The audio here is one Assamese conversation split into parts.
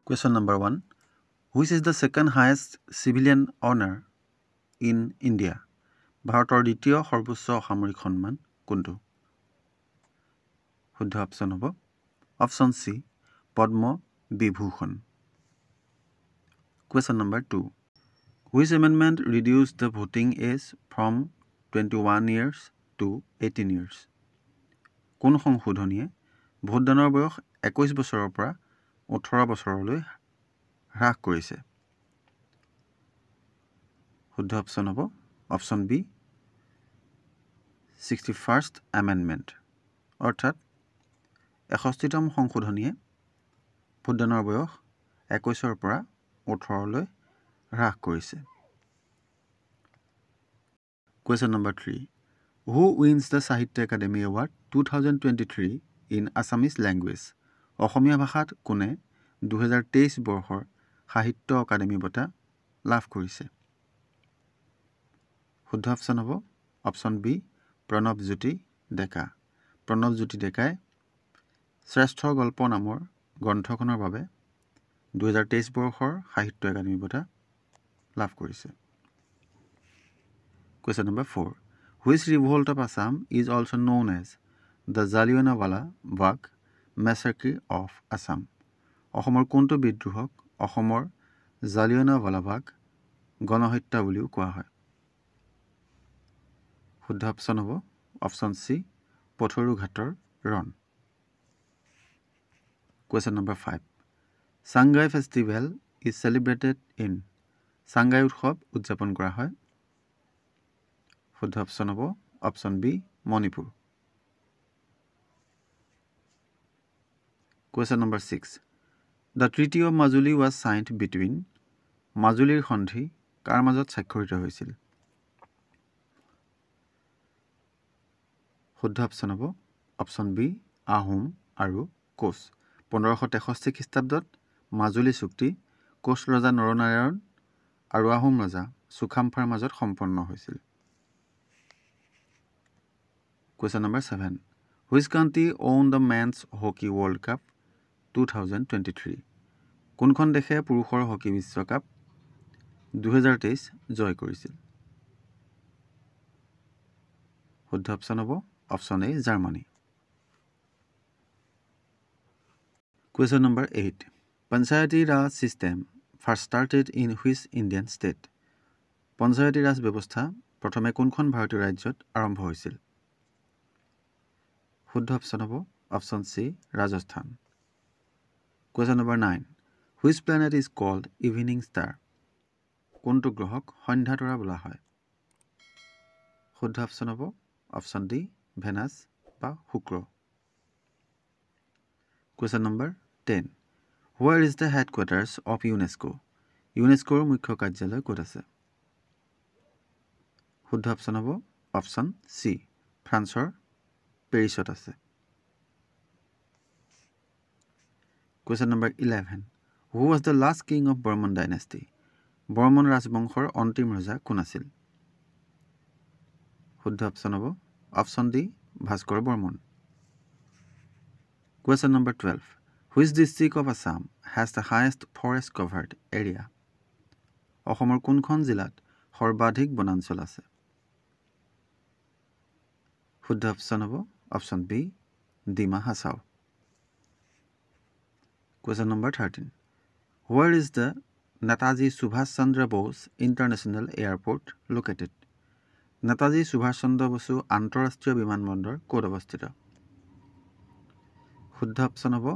Question number 1. Which is the second highest civilian honor in India? ভাৰতৰ দ্বিতীয় সৰ্বোচ্চ সামৰিক সন্মান কোনটো? শুদ্ধ অপশ্যন হ'ব option C Padma Vibhushan. Question number 2. Which amendment reduced the voting age from 21 years to 18 years? কোন সংশোধনীয়ে ভোটদানৰ বয়স 21 বছৰৰ পৰা 18 বছৰলৈ হ্ৰাস কৰিছে? শুদ্ধ অপশ্যন হ'ব অপশ্যন বি 61st amendment অৰ্থাৎ 61তম সংশোধনীয়ে ভোটদানৰ বয়স 21ৰ পৰা 18লৈ হ্ৰাস কৰিছে। Question number 3. Who wins the Sahitya Academy Award 2023 in Assamese language? অসমীয়া ভাষাত কোনে 2023 বৰ্ষৰ সাহিত্য একাডেমী বঁটা লাভ কৰিছে? শুদ্ধ অপশ্যন হ'ব অপশ্যন বি প্ৰণৱজ্যোতি ডেকা। প্ৰণৱজ্যোতি ডেকাই শ্ৰেষ্ঠ গল্প নামৰ গ্ৰন্থখনৰ বাবে 2023 বৰ্ষৰ সাহিত্য একাডেমী বঁটা লাভ কৰিছে। Question number 4. Which revolt of Assam is also known as the Jallianwala Bagh Massacre of Assam? অসমৰ কোনটো বিদ্ৰোহক অসমৰ জালিয়ানৱালা বাগ গণহত্যা বুলিও কোৱা হয়? শুদ্ধ অপশ্যন হ'ব অপশ্যন চি পথৰুঘাটৰ ৰণ। Question number 5. Sangai festival is celebrated in Sangai উৎসৱ উদযাপন কৰা হয়? শুদ্ধ অপশ্যন হ'ব option B Manipur. Question number 6. The Treaty of Majuli was signed between মাজুলীৰ সন্ধি কাৰ মাজত স্বাক্ষৰিত হৈছিল? শুদ্ধ অপশ্যন হ'ব অপশ্যন বি আহোম আৰু কোচ। 1563 খ্ৰীষ্টাব্দত মাজুলী চুক্তি কোচ ৰজা নৰনাৰায়ণ আৰু আহোম ৰজা সুখাম্ফাৰ মাজত সম্পন্ন হৈছিল। Question number 7. Which country owned the Men's Hockey World Cup 2023? কোনখন দেশে পুৰুষৰ হকী বিশ্বকাপ 2023 জয় কৰিছিল? শুদ্ধ অপশ্যন হ'ব option A Germany. Question number 8. Panchayati Raj system first started in which Indian state? Panchayati raj ব্যৱস্থা প্ৰথমে কোনখন ভাৰতীয় ৰাজ্যত আৰম্ভ হৈছিল? শুদ্ধ অপশ্যন হ'ব option C Rajasthan. Question number 9. Which planet is called evening star? কোনটো গ্ৰহক সন্ধ্যা তৰা বোলা হয়? শুদ্ধ অপশ্যন হ'ব অপশ্যন ডি ভেনাছ বা শুক্ৰ। Question number 10. Where is the headquarters of UNESCO? ইউনেস্কোৰ মুখ্য কাৰ্যালয় ক'ত আছে? শুদ্ধ অপশ্যন হ'ব অপশ্যন চি ফ্ৰান্সৰ পেৰিছত আছে। Question number 11. Who was the last king of Burman dynasty? Barman ৰাজবংশৰ অন্তিম ৰজা কোন আছিল? শুদ্ধ অপশ্যন হ'ব option D Bhaskar Barman. Question number 12. Which district of Assam has the highest forest covered area? অসমৰ কোনখন জিলাত সৰ্বাধিক বনাঞ্চল আছে? শুদ্ধ অপশ্যন হ'ব option B Dima Hasao. Question number 13. Where is the Netaji Subhash Chandra Bose International Airport located? Netaji Subhash Chandra Basu আন্তঃৰাষ্ট্ৰীয় বিমানবন্দৰ ক'ত অৱস্থিত? শুদ্ধ অপশ্যন হ'ব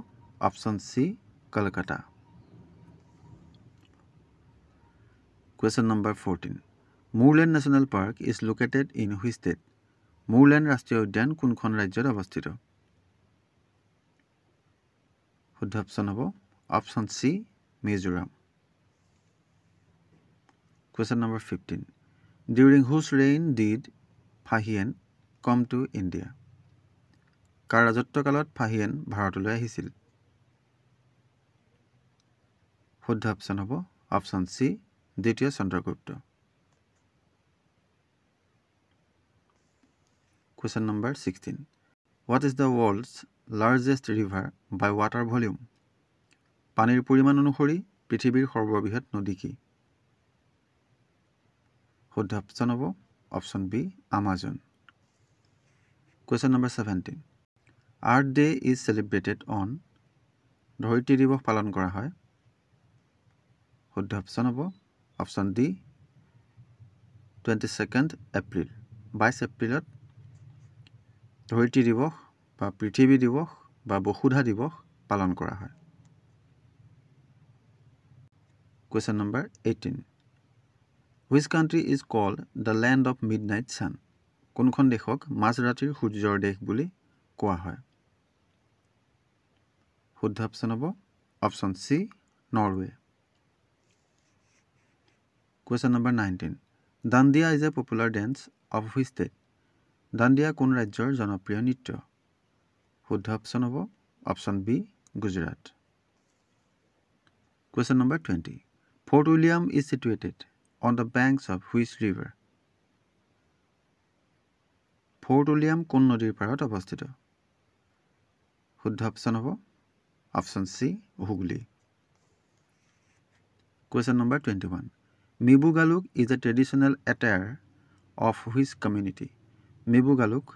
option C Kolkata. Question number 14. Moorland National Park is located in which state? Moorland ৰাষ্ট্ৰীয় উদ্যান কোনখন ৰাজ্যত অৱস্থিত? শুদ্ধ অপশ্যন হ'ব option C Mizoram. Question number 15. During whose reign did Fahian come to India? কাৰ ৰাজত্বকালত ফাহিয়েন ভাৰতলৈ আহিছিল? শুদ্ধ অপশ্যন হ'ব অপশ্যন চি দ্বিতীয় Chandragupta. Question number 16. What is the world's largest river by water volume? পানীৰ পৰিমাণ অনুসৰি পৃথিৱীৰ সৰ্ববৃহৎ নদী কি? শুদ্ধ অপশ্যন হ'ব option B Amazon. Question number 17 earth day is celebrated on ধৰিত্ৰী দিৱস পালন কৰা হয়। শুদ্ধ অপশ্যন হ'ব অপশ্যন ডি 22 এপ্ৰিল। 22 এপ্ৰিলত ধৰিত্ৰী দিৱস বা পৃথিৱী দিৱস বা বসুধা দিৱস পালন কৰা হয়। Question number 18 which country is called the land of midnight sun? কোনখন দেশক মাজৰাতিৰ সূৰ্যৰ দেশ বুলি কোৱা হয়? শুদ্ধ অপশ্যন হ'ব option C Norway. Question number 19 Dandiya is a popular dance of which state? Dandiya কোন ৰাজ্যৰ জনপ্ৰিয় নৃত্য? শুদ্ধ অপশ্যন হ'ব option B Gujarat. Question number 20 Fort William is situated on the banks of which river? Fort William কোন নদীৰ পাৰত অৱস্থিত? শুদ্ধ অপশ্যন হ'ব option C Hooghly. Question number 21 Mibu Galuk is a traditional attire of which community? Mibu Galuk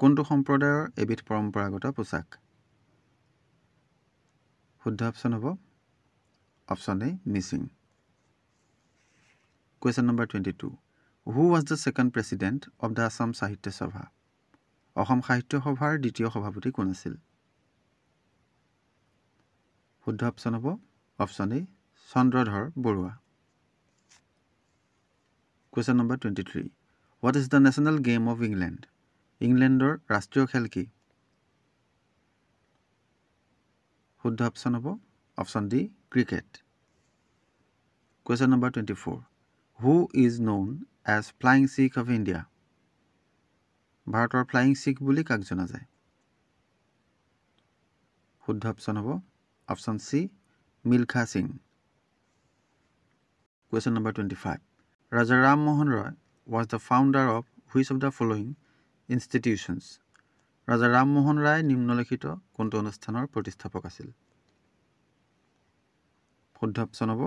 কোনটো সম্প্ৰদায়ৰ এবিধ পৰম্পৰাগত পোচাক? শুদ্ধ অপশ্যন হ'ব option A Mising. Question number 22 who was the second president of the Assam সাহিত্য সভা? অসম সাহিত্য সভাৰ দ্বিতীয় সভাপতি কোন আছিল? শুদ্ধ অপশ্যন হ'ব option A Chandradhar Barua. Question number 23 what is the national game of England? ইংলেণ্ডৰ ৰাষ্ট্ৰীয় খেল কি? শুদ্ধ অপশ্যন হ'ব option D cricket. Question number 24 who is known as flying Sikh of India? ভাৰতৰ ফ্লাইং শিখ বুলি কাক জনা যায়? শুদ্ধ অপশ্যন হ'ব option C Milkha Singh. Question number 25 Raja Rammohan Roy was the founder of which of the following institutions? Raja Rammohan Roy নিম্নলিখিত কোনটো অনুষ্ঠানৰ প্ৰতিষ্ঠাপক আছিল? শুদ্ধ অপশ্যন হ'ব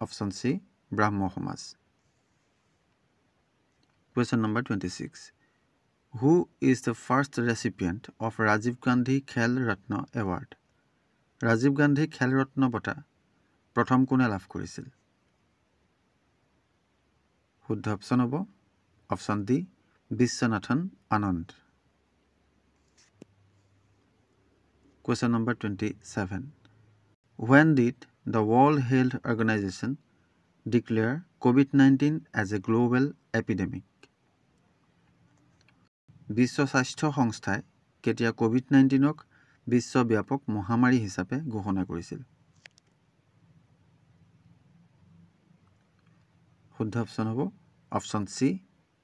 option C Brahmo Samaj. Question number 26 who is the first recipient of Rajiv Gandhi Khel Ratna award? Rajiv Gandhi Khel ৰত্ন বঁটা প্ৰথম কোনে লাভ কৰিছিল? শুদ্ধ অপশ্যন হ'ব option D Viswanathan Anand. Question number 27 when did the World Health Organization declare COVID-19 as a global epidemic? বিশ্ব স্বাস্থ্য সংস্থাই কেতিয়া COVID-19ক বিশ্বব্যাপক মহামাৰী হিচাপে ঘোষণা কৰিছিল? শুদ্ধ অপশ্যন হ'ব অপশ্যন চি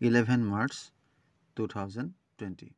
11 মাৰ্চ 2020।